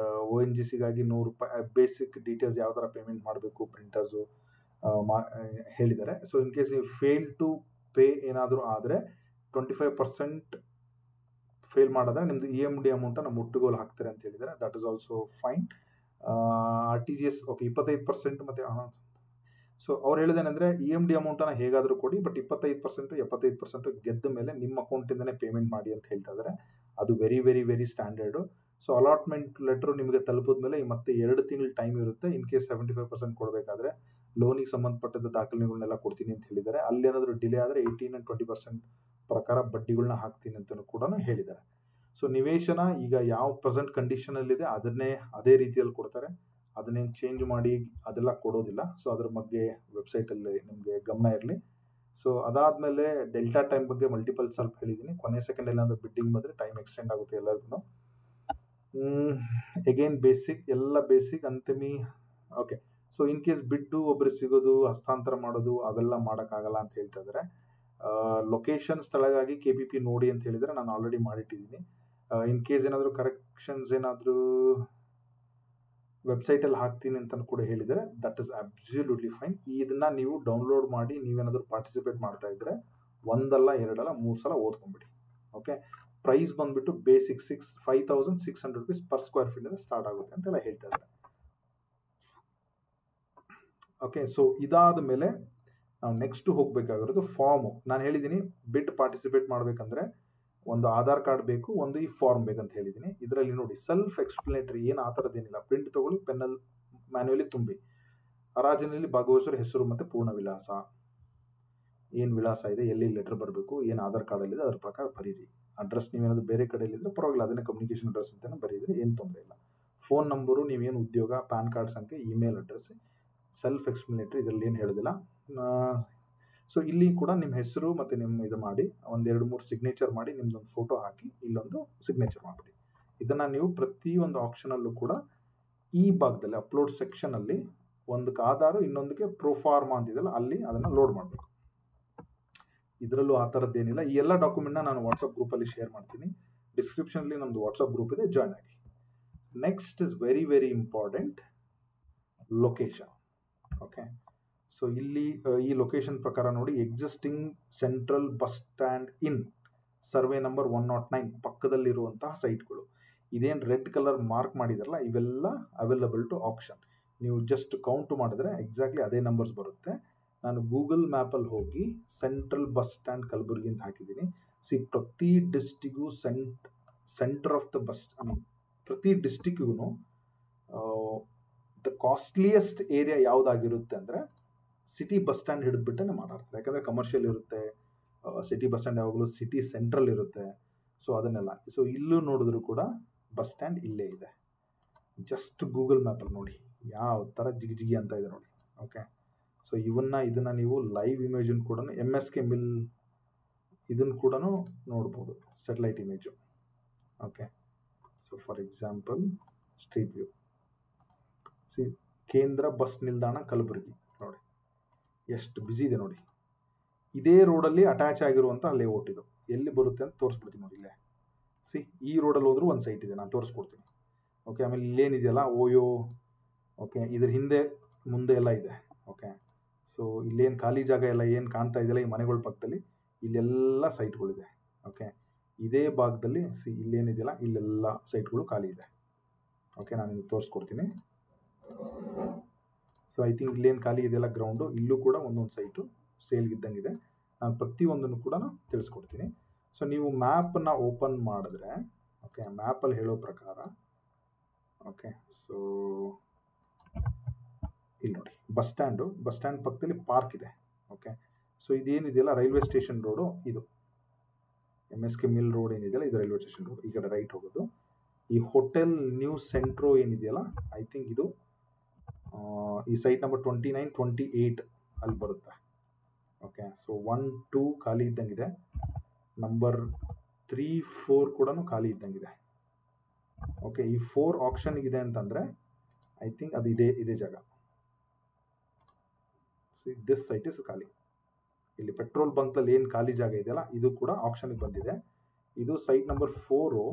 ONGCಗಾಗಿ 100 ರೂಪಾಯಿ ಬೇಸಿಕ್ ಡೀಟೇಲ್ಸ್ ಯಾವ ಥರ ಪೇಮೆಂಟ್ ಮಾಡಬೇಕು, ಪ್ರಿಂಟರ್ಸು, ಹೇಳಿದ್ದಾರೆ. ಸೊ ಇನ್ ಕೇಸ್ ನೀವು ಫೇಲ್ ಟು ಪೇ ಏನಾದರೂ ಆದರೆ 25% ಫೇಲ್ ಮಾಡಿದ್ರೆ ನಿಮ್ದು EMD ಅಮೌಂಟನ್ನು ಮುಟ್ಟುಗೋಲು ಹಾಕ್ತಾರೆ ಅಂತ ಹೇಳಿದ್ದಾರೆ. That is also fine. RTGS okay 25% ಮತ್ತು ಸೊ ಅವ್ರು ಹೇಳಿದೇನೆಂದರೆ EMD ಅಮೌಂಟನ್ನು ಹೇಗಾದರೂ ಕೊಡಿ, ಬಟ್ 75% ಗೆದ್ದ ಮೇಲೆ ನಿಮ್ಮ ಅಕೌಂಟಿಂದನೇ ಪೇಮೆಂಟ್ ಮಾಡಿ ಅಂತ ಹೇಳ್ತಾ ಇದ್ದಾರೆ. ಅದು very very very standard. So allotment letter ನಿಮಗೆ ತಲುಪಿದ ಮೇಲೆ ಮತ್ತೆ 2 ತಿಂಗಳು ಟೈಮ್ ಇರುತ್ತೆ. ಇನ್ ಕೇಸ್ 75% ಕೊಡಬೇಕಾದ್ರೆ ಲೋನಿಗೆ ಸಂಬಂಧಪಟ್ಟದ ದಾಖಲೆಗಳನ್ನೆಲ್ಲ ಕೊಡ್ತೀನಿ ಅಂತ ಹೇಳಿದ್ದಾರೆ. ಅಲ್ಲೇನಾದರೂ ಡಿಲೇ ಆದರೆ 18 and 20% ಪ್ರಕಾರ ಬಡ್ಡಿಗಳನ್ನ ಹಾಕ್ತೀನಿ ಅಂತಲೂ ಕೂಡ ಹೇಳಿದ್ದಾರೆ. ಸೊ ನಿವೇಶನ ಈಗ ಯಾವ ಪ್ರೆಸೆಂಟ್ ಕಂಡೀಷನಲ್ಲಿದೆ ಅದನ್ನೇ ಅದೇ ರೀತಿಯಲ್ಲಿ ಕೊಡ್ತಾರೆ, ಅದನ್ನೇನು ಚೇಂಜ್ ಮಾಡಿ ಅದೆಲ್ಲ ಕೊಡೋದಿಲ್ಲ. ಸೊ ಅದ್ರ ಬಗ್ಗೆ ವೆಬ್ಸೈಟಲ್ಲಿ ನಿಮಗೆ ಗಮನ ಇರಲಿ. ಸೊ ಅದಾದಮೇಲೆ ಡೆಲ್ಟಾ ಟೈಮ್ ಬಗ್ಗೆ ಮಲ್ಟಿಪಲ್ ಸ್ವಲ್ಪ ಹೇಳಿದ್ದೀನಿ. ಕೊನೆ ಸೆಕೆಂಡ್ ಏನಾದರೂ ಬಿಡ್ಡಿಂಗ್ ಬಂದರೆ ಟೈಮ್ ಎಕ್ಸ್ಟೆಂಡ್ ಆಗುತ್ತೆ ಎಲ್ಲರಿಗೂ. ಅಗೇನ್ ಬೇಸಿಕ್ ಎಲ್ಲ ಬೇಸಿಕ್ ಅಂತಿಮಿ. ಓಕೆ, ಸೊ ಇನ್ ಕೇಸ್ ಬಿಟ್ಟು ಒಬ್ಬರು ಸಿಗೋದು ಹಸ್ತಾಂತರ ಮಾಡೋದು ಅವೆಲ್ಲ ಮಾಡೋಕ್ಕಾಗಲ್ಲ ಅಂತ ಹೇಳ್ತಾ ಇದ್ದಾರೆ. ಲೊಕೇಶನ್ ಸ್ಥಳಗಾಗಿ KPP ನೋಡಿ ಅಂತ ಹೇಳಿದರೆ ನಾನು ಆಲ್ರೆಡಿ ಮಾಡಿಟ್ಟಿದ್ದೀನಿ. ಇನ್ ಕೇಸ್ ಏನಾದರೂ ಕರೆಕ್ಷನ್ಸ್ ಏನಾದರೂ ವೆಬ್ಸೈಟಲ್ಲಿ ಹಾಕ್ತೀನಿ ಅಂತ ಕೂಡ ಹೇಳಿದರೆ ದಟ್ ಇಸ್ ಅಬ್ಸಲ್ಯೂಟ್ಲಿ ಫೈನ್. ಇದನ್ನ ನೀವು ಡೌನ್ಲೋಡ್ ಮಾಡಿ ನೀವೇನಾದರೂ ಪಾರ್ಟಿಸಿಪೇಟ್ ಮಾಡ್ತಾ ಇದ್ರೆ 1 ಅಲ್ಲ 2 ಅಲ್ಲ 3 ಸಲ ಓದ್ಕೊಂಡ್ಬಿಡಿ. ಓಕೆ, ಪ್ರೈಸ್ ಬಂದ್ಬಿಟ್ಟು basic 5,600 rupees per square feet ಇಂದ ಸ್ಟಾರ್ಟ್ ಆಗುತ್ತೆ ಅಂತೆಲ್ಲ ಹೇಳ್ತಾ ಇದ್ದಾರೆ. ಓಕೆ, ಸೊ ಇದಾದ ಮೇಲೆ ನಾವು ನೆಕ್ಸ್ಟ್ ಹೋಗಬೇಕಾಗಿರೋದು ಫಾರ್ಮು. ನಾನು ಹೇಳಿದ್ದೀನಿ ಬಿಡ್ ಪಾರ್ಟಿಸಿಪೇಟ್ ಮಾಡಬೇಕಂದ್ರೆ ಒಂದು ಆಧಾರ್ ಕಾರ್ಡ್ ಬೇಕು, ಒಂದು ಈ ಫಾರ್ಮ್ ಬೇಕಂತ ಹೇಳಿದ್ದೀನಿ. ಇದರಲ್ಲಿ ನೋಡಿ ಸೆಲ್ಫ್ ಎಕ್ಸ್ಪ್ಲನೇಟರಿ, ಏನು ಆ ಥರದ್ದೇನಿಲ್ಲ. ಪ್ರಿಂಟ್ ತೊಗೊಳ್ಳಿ, ಪೆನ್ನಲ್ಲಿ ಮ್ಯಾನ್ಯುವಲಿ ತುಂಬಿ. ಹರಾಜಿನಲ್ಲಿ ಭಾಗವಹಿಸೋರ ಹೆಸರು ಮತ್ತು ಪೂರ್ಣ ವಿಳಾಸ, ಏನು ವಿಳಾಸ ಇದೆ, ಎಲ್ಲಿ ಲೆಟರ್ ಬರಬೇಕು, ಏನು ಆಧಾರ್ ಕಾರ್ಡಲ್ಲಿದೆ ಅದ್ರ ಪ್ರಕಾರ ಬರೀರಿ. ಅಡ್ರೆಸ್ ನೀವೇನಾದರೂ ಬೇರೆ ಕಡೆಯಲ್ಲಿದ್ದರೆ ಪರವಾಗಿಲ್ಲ, ಅದನ್ನೇ ಕಮ್ಯುನಿಕೇಷನ್ ಅಡ್ರೆಸ್ ಅಂತಲೇ ಬರೀರಿ, ಏನು ತೊಂದರೆ ಇಲ್ಲ. ಫೋನ್ ನಂಬರು, ನೀವೇನು ಉದ್ಯೋಗ, ಪ್ಯಾನ್ ಕಾರ್ಡ್ ಸಂಖ್ಯೆ, ಇಮೇಲ್ ಅಡ್ರೆಸ್, ಸೆಲ್ಫ್ ಎಕ್ಸ್ಪ್ಲನೇಟರಿ, ಇದರಲ್ಲಿ ಏನು ಹೇಳೋದಿಲ್ಲ. ಸೊ ಇಲ್ಲಿ ಕೂಡ ನಿಮ್ಮ ಹೆಸರು ಮತ್ತು ನಿಮ್ಮ ಇದು ಮಾಡಿ 1-2-3 ಸಿಗ್ನೇಚರ್ ಮಾಡಿ ನಿಮ್ದೊಂದು ಫೋಟೋ ಹಾಕಿ ಇಲ್ಲೊಂದು ಸಿಗ್ನೇಚರ್ ಮಾಡಿಬಿಡಿ. ಇದನ್ನು ನೀವು ಪ್ರತಿಯೊಂದು ಆಪ್ಷನಲ್ಲೂ ಕೂಡ ಈ ಭಾಗದಲ್ಲಿ ಅಪ್ಲೋಡ್ ಸೆಕ್ಷನಲ್ಲಿ ಒಂದಕ್ಕೆ ಆಧಾರು ಇನ್ನೊಂದಕ್ಕೆ ಪ್ರೋಫಾರ್ಮಾ ಅಂತಿದೆಯಲ್ಲ ಅಲ್ಲಿ ಅದನ್ನು ಲೋಡ್ ಮಾಡಬೇಕು. ಇದರಲ್ಲೂ ಆ ಥರದ್ದೇನಿಲ್ಲ. ಈ ಎಲ್ಲ ಡಾಕ್ಯುಮೆಂಟ್ನ ನಾನು ವಾಟ್ಸಪ್ ಗ್ರೂಪಲ್ಲಿ ಶೇರ್ ಮಾಡ್ತೀನಿ. ಡಿಸ್ಕ್ರಿಪ್ಷನಲ್ಲಿ ನಮ್ಮದು ವಾಟ್ಸಪ್ ಗ್ರೂಪ್ ಇದೆ, ಜಾಯ್ನ್ ಆಗಿ. Next is very very important, location. Okay, so ಇಲ್ಲಿ ಈ ಲೊಕೇಶನ್ ಪ್ರಕಾರ ನೋಡಿ, existing central bus stand in survey number 109 ಪಕ್ಕದಲ್ಲಿರುವಂತಹ ಸೈಟ್ಗಳು. ಇದೇನು ರೆಡ್ ಕಲರ್ ಮಾರ್ಕ್ ಮಾಡಿದಾರಲ್ಲ ಇವೆಲ್ಲ ಅವೈಲಬಲ್ ಟು ಆಕ್ಷನ್. ನೀವು ಜಸ್ಟ್ ಕೌಂಟ್ ಮಾಡಿದ್ರೆ ಎಕ್ಸಾಕ್ಟ್ಲಿ ಅದೇ ನಂಬರ್ಸ್ ಬರುತ್ತೆ. ನಾನು ಗೂಗಲ್ ಮ್ಯಾಪಲ್ಲಿ ಹೋಗಿ ಸೆಂಟ್ರಲ್ ಬಸ್ ಸ್ಟ್ಯಾಂಡ್ ಕಲಬುರಗಿ ಅಂತ ಹಾಕಿದ್ದೀನಿ. ಪ್ರತಿ ಡಿಸ್ಟಿಕ್ಗೂ ಸೆಂಟರ್ ಆಫ್ ದ ಬಸ್, ಪ್ರತಿ ಡಿಸ್ಟಿಕ್ಗೂ ದ ಕಾಸ್ಟ್ಲಿಯೆಸ್ಟ್ ಏರಿಯಾ ಯಾವುದಾಗಿರುತ್ತೆ ಅಂದರೆ ಸಿಟಿ ಬಸ್ ಸ್ಟ್ಯಾಂಡ್ ಹಿಡಿದ್ಬಿಟ್ಟೆ ಮಾತಾಡ್ತಾರೆ. ಯಾಕಂದರೆ ಕಮರ್ಷಿಯಲ್ ಇರುತ್ತೆ, ಸಿಟಿ ಬಸ್ ಸ್ಟ್ಯಾಂಡ್ ಯಾವಾಗಲೂ ಸಿಟಿ ಸೆಂಟ್ರಲ್ ಇರುತ್ತೆ. ಸೊ ಅದನ್ನೆಲ್ಲ, ಸೊ ಇಲ್ಲೂ ನೋಡಿದ್ರು ಕೂಡ ಬಸ್ ಸ್ಟ್ಯಾಂಡ್ ಇಲ್ಲೇ ಇದೆ. ಜಸ್ಟ್ ಗೂಗಲ್ ಮ್ಯಾಪಲ್ಲಿ ನೋಡಿ ಯಾವ ಥರ ಜಿಗಿ ಅಂತ ಇದೆ ನೋಡಿ. ಓಕೆ, ಸೊ ಇದನ್ನು ನೀವು ಲೈವ್ ಇಮೇಜನ್ನು ಕೂಡ MSK ಮಿಲ್ ಇದನ್ನು ಕೂಡ ನೋಡ್ಬೋದು, satellite image. Okay, so for example street view, ಕೇಂದ್ರ ಬಸ್ ನಿಲ್ದಾಣ ಕಲಬುರಗಿ ನೋಡಿ ಎಷ್ಟು ಬ್ಯುಸಿ ಇದೆ ನೋಡಿ. ಇದೇ ರೋಡಲ್ಲಿ ಅಟ್ಯಾಚ್ ಆಗಿರುವಂಥ ಲೇಔಟ್ ಇದು. ಎಲ್ಲಿ ಬರುತ್ತೆ ಅಂತ ತೋರಿಸ್ಬಿಡ್ತೀನಿ ನೋಡಿ. ಇಲ್ಲೇ ಈ ರೋಡಲ್ಲಿ ಹೋದ್ರೂ ಒಂದು ಸೈಟ್ ಇದೆ, ನಾನು ತೋರಿಸ್ಕೊಡ್ತೀನಿ. ಓಕೆ, ಆಮೇಲೆ ಇಲ್ಲೇನಿದೆಯಲ್ಲ ಓಯೋ, ಓಕೆ, ಇದ್ರ ಹಿಂದೆ ಮುಂದೆ ಎಲ್ಲ ಇದೆ. ಓಕೆ, ಸೊ ಇಲ್ಲೇನು ಖಾಲಿ ಜಾಗ ಎಲ್ಲ ಏನು ಕಾಣ್ತಾ ಇದೆಯಲ್ಲ ಈ ಮನೆಗಳ ಪಕ್ಕದಲ್ಲಿ, ಇಲ್ಲೆಲ್ಲ ಸೈಟ್ಗಳಿದೆ. ಓಕೆ, ಇದೇ ಭಾಗದಲ್ಲಿ ಇಲ್ಲೇನಿದೆಯಲ್ಲ ಇಲ್ಲೆಲ್ಲ ಸೈಟ್ಗಳು ಖಾಲಿ ಇದೆ. ಓಕೆ, ನಾನು ನಿಮಗೆ ತೋರಿಸ್ಕೊಡ್ತೀನಿ. ಸೊ ಐ ಥಿಂಕ್ ಇಲ್ಲೇನು ಖಾಲಿ ಇದೆಯಲ್ಲ ಗ್ರೌಂಡು, ಇಲ್ಲೂ ಕೂಡ ಒಂದೊಂದು ಸೈಟು ಸೇಲ್ಗಿದ್ದಂಗಿದೆ. ನಾನು ಪ್ರತಿಯೊಂದನ್ನು ಕೂಡ ತಿಳಿಸ್ಕೊಡ್ತೀನಿ. ಸೊ ನೀವು ಮ್ಯಾಪನ್ನು ಓಪನ್ ಮಾಡಿದ್ರೆ, ಓಕೆ, ಮ್ಯಾಪಲ್ಲಿ ಹೇಳೋ ಪ್ರಕಾರ, ಓಕೆ, ಸೊ ಇಲ್ಲಿ ನೋಡಿ ಬಸ್ ಸ್ಟ್ಯಾಂಡ್ ಪಕ್ಕದಲ್ಲಿ ಪಾರ್ಕ್ ಇದೆ. ಓಕೆ, ಸೊ ಇದೇನಿದೆಯಲ್ಲ ರೈಲ್ವೆ ಸ್ಟೇಷನ್ ರೋಡು, ಇದು MSK ಮಿಲ್ ರೋಡ್ ಏನಿದೆಯಲ್ಲ ಇದು ರೈಲ್ವೆ ಸ್ಟೇಷನ್ ರೋಡ್. ಈ ಕಡೆ ರೈಟ್ ಹೋಗೋದು. ಈ ಹೋಟೆಲ್ ನ್ಯೂ ಸೆಂಟ್ರೋ ಏನಿದೆಯಲ್ಲ ಐ ಥಿಂಕ್ ಇದು ಈ ಸೈಟ್ ನಂಬರ್ 29, 28 ಅಲ್ಲಿ ಬರುತ್ತೆ. ಓಕೆ, ಸೊ 1, 2 ಖಾಲಿ ಇದ್ದಂಗಿದೆ, ನಂಬರ್ 3, 4 ಕೂಡ ಖಾಲಿ ಇದ್ದಂಗಿದೆ. ಓಕೆ, ಈ 4 ಆಪ್ಷನ್ಗಿದೆ ಅಂತಂದರೆ ಐ ಥಿಂಕ್ ಅದು ಇದೇ ಜಾಗ. ದಿಸ್ ಸೈಟ್ ಇಸ್ ಖಾಲಿ. ಇಲ್ಲಿ ಪೆಟ್ರೋಲ್ ಬಂಕ್ದಲ್ಲಿ ಏನು ಖಾಲಿ ಜಾಗ ಇದೆಯಲ್ಲ ಇದು ಕೂಡ ಆಪ್ಷನ್ಗೆ ಬಂದಿದೆ. ಇದು ಸೈಟ್ ನಂಬರ್ 4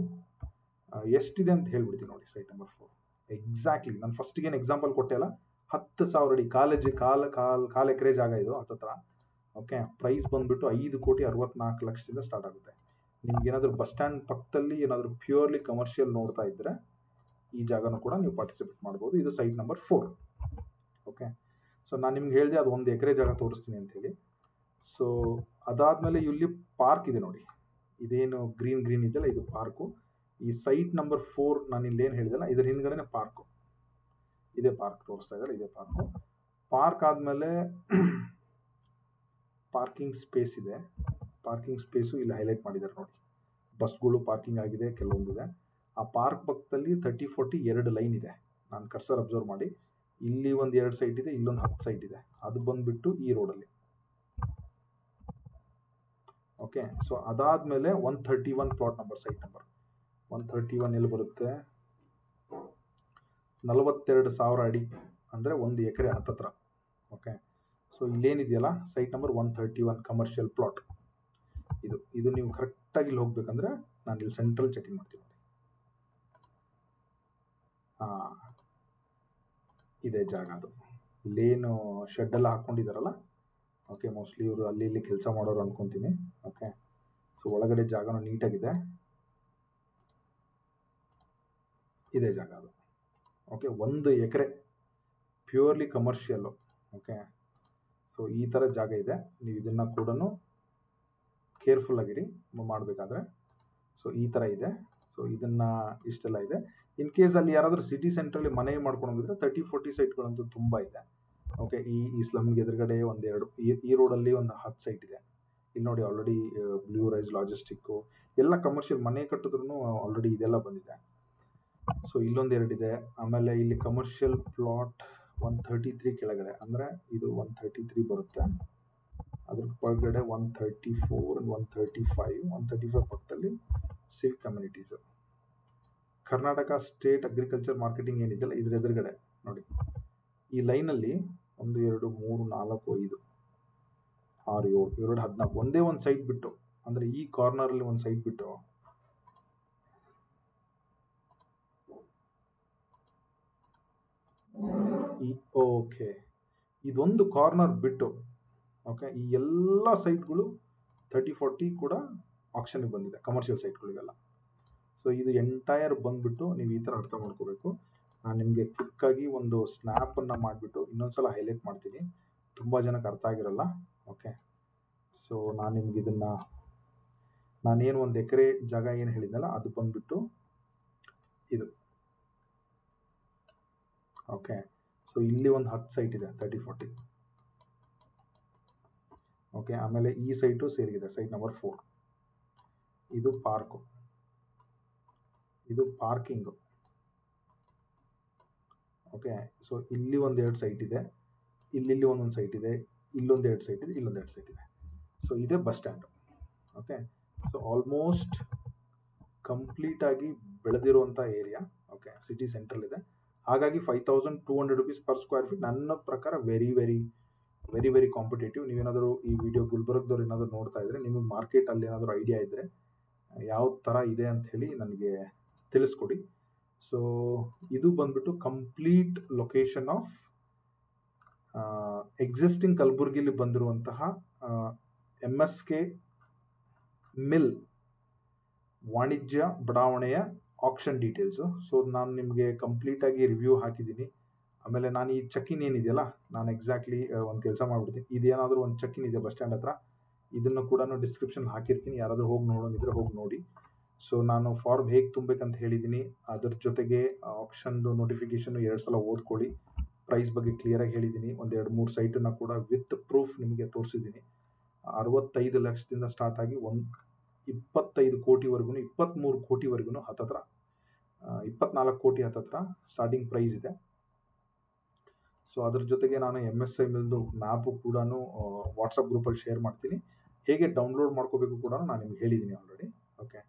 ಎಷ್ಟಿದೆ ಅಂತ ಹೇಳ್ಬಿಡ್ತೀನಿ ನೋಡಿ. ಸೈಟ್ ನಂಬರ್ 4 ಎಕ್ಸಾಕ್ಟ್ಲಿ ನಾನು ಫಸ್ಟಿಗೇನು ಎಕ್ಸಾಂಪಲ್ ಕೊಟ್ಟೆ ಅಲ್ಲ 10,000 ಅಡಿ, ಕಾಲು ಎಕರೆ ಜಾಗ ಇದು ಹತ್ತತ್ರ. ಓಕೆ, ಪ್ರೈಸ್ ಬಂದ್ಬಿಟ್ಟು 5,64,00,000ದಿಂದ ಸ್ಟಾರ್ಟ್ ಆಗುತ್ತೆ. ನಿಮ್ಗೆ ಏನಾದರೂ ಬಸ್ ಸ್ಟ್ಯಾಂಡ್ ಪಕ್ಕದಲ್ಲಿ ಏನಾದರೂ ಪ್ಯೂರ್ಲಿ ಕಮರ್ಷಿಯಲ್ ನೋಡ್ತಾ ಇದ್ದರೆ ಈ ಜಾಗನೂ ಕೂಡ ನೀವು ಪಾರ್ಟಿಸಿಪೇಟ್ ಮಾಡ್ಬೋದು. ಇದು ಸೈಟ್ ನಂಬರ್ 4. ಓಕೆ, ಸೊ ನಾನು ನಿಮ್ಗೆ ಹೇಳಿದೆ ಅದು 1 ಎಕರೆ ಜಾಗ ತೋರಿಸ್ತೀನಿ ಅಂತೇಳಿ. ಸೊ ಅದಾದಮೇಲೆ ಇಲ್ಲಿ ಪಾರ್ಕ್ ಇದೆ ನೋಡಿ, ಇದೇನು ಗ್ರೀನ್ ಇದೆಯಲ್ಲ ಇದು ಪಾರ್ಕು. ಈ ಸೈಟ್ ನಂಬರ್ 4 ನಾನು ಇಲ್ಲೇನು ಹೇಳಿದೆಲ್ಲ ಇದ್ರ ಹಿಂದ್ಗಡೆನೆ ಪಾರ್ಕು, ಇದೇ ಪಾರ್ಕ್ ತೋರಿಸ್ತಾ ಇದ್ದಾರೆ, ಇದೇ ಪಾರ್ಕು. ಪಾರ್ಕ್ ಆದಮೇಲೆ ಪಾರ್ಕಿಂಗ್ ಸ್ಪೇಸ್ ಇದೆ. ಪಾರ್ಕಿಂಗ್ ಸ್ಪೇಸು ಇಲ್ಲಿ ಹೈಲೈಟ್ ಮಾಡಿದ್ದಾರೆ ನೋಡಿ, ಬಸ್ಗಳು ಪಾರ್ಕಿಂಗ್ ಆಗಿದೆ, ಕೆಲವೊಂದಿದೆ. ಆ ಪಾರ್ಕ್ ಪಕ್ಕದಲ್ಲಿ 30-40 2 ಲೈನ್ ಇದೆ. ನಾನು ಕರ್ಸರ್ ಅಬ್ಸರ್ವ್ ಮಾಡಿ, ಇಲ್ಲಿ ಒಂದು 2 ಸೈಟ್ ಇದೆ, ಇಲ್ಲೊಂದು 10 ಸೈಟ್ ಇದೆ. ಅದು ಬಂದ್ಬಿಟ್ಟು ಈ ರೋಡಲ್ಲಿ. ಓಕೆ, ಸೊ ಅದಾದಮೇಲೆ 131 ಪ್ಲಾಟ್ ನಂಬರ್, ಸೈಟ್ ನಂಬರ್ 131 ಎಲ್ಲಿ ಬರುತ್ತೆ? 42,000 ಅಡಿ ಅಂದರೆ 1 ಎಕರೆ ಹತ್ತತ್ರ. ಓಕೆ, ಸೊ ಇಲ್ಲೇನಿದೆಯಲ್ಲ ಸೈಟ್ ನಂಬರ್ 131 ಕಮರ್ಷಿಯಲ್ ಪ್ಲಾಟ್, ಇದು ನೀವು ಕರೆಕ್ಟಾಗಿ ಇಲ್ಲಿ ಹೋಗ್ಬೇಕಂದ್ರೆ ನಾನು ಇಲ್ಲಿ ಸೆಂಟ್ರಲ್ ಚೆಕಿಂಗ್ ಮಾಡ್ತೀನಿ. ಇದೇ ಜಾಗ ಅದು. ಇಲ್ಲೇನು ಶೆಡ್ ಎಲ್ಲ ಹಾಕ್ಕೊಂಡಿದ್ದಾರಲ್ಲ, ಓಕೆ, ಮೋಸ್ಟ್ಲಿ ಇವರು ಅಲ್ಲಿ ಇಲ್ಲಿ ಕೆಲಸ ಮಾಡೋರು ಅನ್ಕೊತೀನಿ. ಓಕೆ, ಸೊ ಒಳಗಡೆ ಜಾಗನೂ ನೀಟಾಗಿದೆ, ಇದೇ ಜಾಗ ಅದು. ಓಕೆ, 1 ಎಕರೆ ಪ್ಯೂರ್ಲಿ ಕಮರ್ಷಿಯಲ್ಲು. ಓಕೆ, ಸೊ ಈ ಥರ ಜಾಗ ಇದೆ. ನೀವು ಇದನ್ನು ಕೂಡ ಕೇರ್ಫುಲ್ ಆಗಿರಿ ಮಾಡಬೇಕಾದ್ರೆ. ಸೊ ಈ ಥರ ಇದೆ. ಸೊ ಇದನ್ನು ಇಷ್ಟೆಲ್ಲ ಇದೆ. ಇನ್ ಕೇಸ್ ಅಲ್ಲಿ ಯಾರಾದರೂ ಸಿಟಿ ಸೆಂಟ್ರಲ್ಲಿ ಮನೆ ಮಾಡ್ಕೊಂಡು ಹೋಗಿದ್ರೆ 30-40 ಸೈಟ್ಗಳಂತೂ ತುಂಬ ಇದೆ. ಓಕೆ, ಈ ಸ್ಲಮ್ಗೆ ಎದುರುಗಡೆ 1-2, ಈ ರೋಡಲ್ಲಿ ಒಂದು 10 ಸೈಟ್ ಇದೆ. ಇಲ್ಲಿ ನೋಡಿ ಆಲ್ರೆಡಿ ಬ್ಲೂ ರೈಸ್ ಲಾಜಿಸ್ಟಿಕ್ಕು ಎಲ್ಲ ಕಮರ್ಷಿಯಲ್ ಮನೆ ಕಟ್ಟಿದ್ರು ಆಲ್ರೆಡಿ ಇದೆಲ್ಲ ಬಂದಿದೆ. ಸೊ ಇಲ್ಲೊಂದು 2 ಇದೆ. ಆಮೇಲೆ ಇಲ್ಲಿ ಕಮರ್ಷಿಯಲ್ ಪ್ಲಾಟ್ 133 ಕೆಳಗಡೆ, ಅಂದರೆ ಇದು 133 ಬರುತ್ತೆ. ಅದ್ರ ಒಳಗಡೆ 134 135 ಪಕ್ಕದಲ್ಲಿ Civic communities. Karnataka state agriculture marketing ಏನಿದೆಯಲ್ಲ ಇದ್ರ ಎದುರುಗಡೆ ನೋಡಿ, ಈ ಲೈನಲ್ಲಿ 1 2 3 4 5 6 7 2 14 ಒಂದೇ ಒಂದು ಸೈಟ್ ಬಿಟ್ಟು, ಅಂದರೆ ಈ ಕಾರ್ನರಲ್ಲಿ ಒಂದು ಸೈಟ್ ಬಿಟ್ಟು ಓಕೆ, ಇದೊಂದು ಕಾರ್ನರ್ ಬಿಟ್ಟು ಓಕೆ ಈ ಎಲ್ಲ ಸೈಟ್ಗಳು 30-40 ಕೂಡ ಆಕ್ಷನ್ಗೆ ಬಂದಿದೆ, ಕಮರ್ಷಿಯಲ್ ಸೈಟ್ಗಳಿಗೆಲ್ಲ. ಸೊ ಇದು ಎಂಟೈರ್ ಬಂದ್ಬಿಟ್ಟು ನೀವು ಈ ಥರ ಅರ್ಥ ಮಾಡ್ಕೋಬೇಕು. ನಾನು ನಿಮಗೆ ಕ್ವಿಕ್ಕಾಗಿ ಒಂದು ಸ್ನ್ಯಾಪನ್ನು ಮಾಡಿಬಿಟ್ಟು ಇನ್ನೊಂದ್ಸಲ ಹೈಲೈಟ್ ಮಾಡ್ತೀನಿ, ತುಂಬ ಜನಕ್ಕೆ ಅರ್ಥ ಆಗಿರಲ್ಲ. ಓಕೆ, ಸೊ ನಾನು ನಿಮ್ಗೆ ಇದನ್ನು ನಾನೇನು 1 ಎಕರೆ ಜಾಗ ಏನು ಹೇಳಿದ್ನಲ್ಲ ಅದು ಬಂದ್ಬಿಟ್ಟು ಇದು. ಓಕೆ, ಸೊ ಇಲ್ಲಿ ಒಂದು 10 ಸೈಟ್ ಇದೆ 30-40. ಓಕೆ, ಆಮೇಲೆ ಈ ಸೈಟು ಸೇರಿಗಿದೆ, ಸೈಟ್ ನಂಬರ್ 4. ಇದು ಪಾರ್ಕು, ಇದು ಪಾರ್ಕಿಂಗು. ಓಕೆ, ಸೊ ಇಲ್ಲಿ 1-2 ಸೈಟ್ ಇದೆ, ಇಲ್ಲಿ ಒಂದೊಂದು ಸೈಟ್ ಇದೆ, ಇಲ್ಲೊಂದು 2 ಸೈಟ್ ಇದೆ, ಇಲ್ಲೊಂದು 2 ಸೈಟ್ ಇದೆ. ಸೊ ಇದೇ bus stand. Okay, so almost ಕಂಪ್ಲೀಟಾಗಿ ಬೆಳೆದಿರುವಂಥ ಏರಿಯಾ. ಓಕೆ, ಸಿಟಿ ಸೆಂಟ್ರಲ್ ಇದೆ, ಹಾಗಾಗಿ 5,200 rupees per square feet ನನ್ನ ಪ್ರಕಾರ ವೆರಿ ವೆರಿ ಕಾಂಪಿಟೇಟಿವ್. ನೀವೇನಾದರೂ ಈ ವಿಡಿಯೋ ಗುಲ್ಬರ್ಗದವ್ರು ಏನಾದರೂ ನೋಡ್ತಾ ಇದ್ರೆ, ನಿಮಗೆ ಮಾರ್ಕೆಟಲ್ಲಿ ಏನಾದರೂ ಐಡಿಯಾ ಇದ್ದರೆ ಯಾವ ಥರ ಇದೆ ಅಂತ ಹೇಳಿ ನನಗೆ ತಿಳಿಸ್ಕೊಡಿ. ಸೊ ಇದು ಬಂದ್ಬಿಟ್ಟು ಕಂಪ್ಲೀಟ್ ಲೊಕೇಶನ್ ಆಫ್ ಎಕ್ಸಿಸ್ಟಿಂಗ್ ಕಲಬುರ್ಗಿಲಿ ಬಂದಿರುವಂತಹ MSK ಮಿಲ್ ವಾಣಿಜ್ಯ ಬಡಾವಣೆಯ ಆಕ್ಷನ್ ಡೀಟೇಲ್ಸು. ಸೊ ನಾನು ನಿಮಗೆ ಕಂಪ್ಲೀಟಾಗಿ ರಿವ್ಯೂ ಹಾಕಿದ್ದೀನಿ. ಆಮೇಲೆ ನಾನು ಈ ಚೆಕ್-ಇನ್ ಏನಿದೆಯಲ್ಲ, ನಾನು ಎಕ್ಸಾಕ್ಟ್ಲಿ ಒಂದು ಕೆಲಸ ಮಾಡಿಬಿಡ್ತೀನಿ. ಇದೇನಾದರೂ ಒಂದು ಚೆಕ್-ಇನ್ ಇದೆ ಬಸ್ ಸ್ಟ್ಯಾಂಡ್ ಹತ್ರ, ಇದನ್ನು ಕೂಡ ಡಿಸ್ಕ್ರಿಪ್ಷನ್ ಹಾಕಿರ್ತೀನಿ, ಯಾರಾದರೂ ಹೋಗಿ ನೋಡೋಂಗಿದ್ರೆ ಹೋಗಿ ನೋಡಿ. ಸೊ ನಾನು ಫಾರ್ಮ್ ಹೇಗೆ ತುಂಬಬೇಕಂತ ಹೇಳಿದ್ದೀನಿ, ಅದ್ರ ಜೊತೆಗೆ ಆಕ್ಷನ್ದು ನೋಟಿಫಿಕೇಷನ್ 2 ಸಲ ಓದ್ಕೊಳ್ಳಿ. ಪ್ರೈಸ್ ಬಗ್ಗೆ ಕ್ಲಿಯರಾಗಿ ಹೇಳಿದ್ದೀನಿ. 1-2-3 ಸೈಟನ್ನು ಕೂಡ ವಿತ್ ಪ್ರೂಫ್ ನಿಮಗೆ ತೋರಿಸಿದ್ದೀನಿ. 65 ಲಕ್ಷದಿಂದ ಸ್ಟಾರ್ಟ್ ಆಗಿ 25 ಕೋಟಿವರೆಗೂ, 23 ಕೋಟಿವರೆಗೂ ಹತ್ತತ್ರ 24 ಕೋಟಿ ಹತ್ತತ್ರ ಸ್ಟಾರ್ಟಿಂಗ್ ಪ್ರೈಸ್ ಇದೆ. ಸೊ ಅದ್ರ ಜೊತೆಗೆ ನಾನು MSI ಮಿಲ್ದು ಮ್ಯಾಪು ಕೂಡ ವಾಟ್ಸಪ್ ಗ್ರೂಪಲ್ಲಿ ಶೇರ್ ಮಾಡ್ತೀನಿ. ಹೇಗೆ ಡೌನ್ಲೋಡ್ ಮಾಡ್ಕೋಬೇಕು ಕೂಡ ನಾನು ನಿಮ್ಗೆ ಹೇಳಿದ್ದೀನಿ ಆಲ್ರೆಡಿ. ಓಕೆ,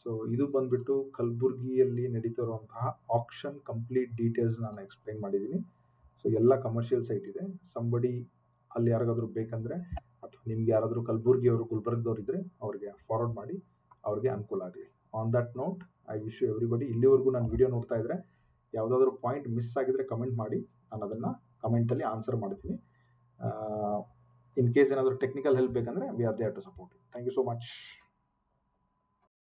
ಸೊ ಇದು ಬಂದ್ಬಿಟ್ಟು ಕಲಬುರ್ಗಿಯಲ್ಲಿ ನಡೀತಿರುವಂತಹ ಆಕ್ಷನ್ ಕಂಪ್ಲೀಟ್ ಡೀಟೇಲ್ಸ್ ನಾನು ಎಕ್ಸ್ಪ್ಲೈನ್ ಮಾಡಿದ್ದೀನಿ. ಸೊ ಎಲ್ಲ ಕಮರ್ಷಿಯಲ್ ಸೈಟ್ ಇದೆ. ಸಂಬಡಿ ಅಲ್ಲಿ ಯಾರಿಗಾದ್ರೂ ಬೇಕಂದರೆ, ಅಥವಾ ನಿಮ್ಗೆ ಯಾರಾದರೂ ಕಲಬುರ್ಗಿಯವರು ಗುಲ್ಬರ್ಗದವ್ರು ಇದ್ದರೆ ಅವ್ರಿಗೆ ಫಾರ್ವರ್ಡ್ ಮಾಡಿ, ಅವ್ರಿಗೆ ಅನುಕೂಲ ಆಗಲಿ. On that note, I wish you everybody. ಇಲ್ಲಿವರೆಗೂ ನಾನು ವಿಡಿಯೋ ನೋಡ್ತಾ ಇದ್ದರೆ ಯಾವುದಾದ್ರೂ ಪಾಯಿಂಟ್ ಮಿಸ್ ಆಗಿದ್ರೆ ಕಮೆಂಟ್ ಮಾಡಿ, ನಾನು ಅದನ್ನು ಕಮೆಂಟಲ್ಲಿ ಆನ್ಸರ್ ಮಾಡ್ತೀನಿ. ಇನ್ ಕೇಸ್ ಏನಾದರೂ ಟೆಕ್ನಿಕಲ್ ಹೆಲ್ಪ್ ಬೇಕಂದರೆ we are there to support. Thank you so much.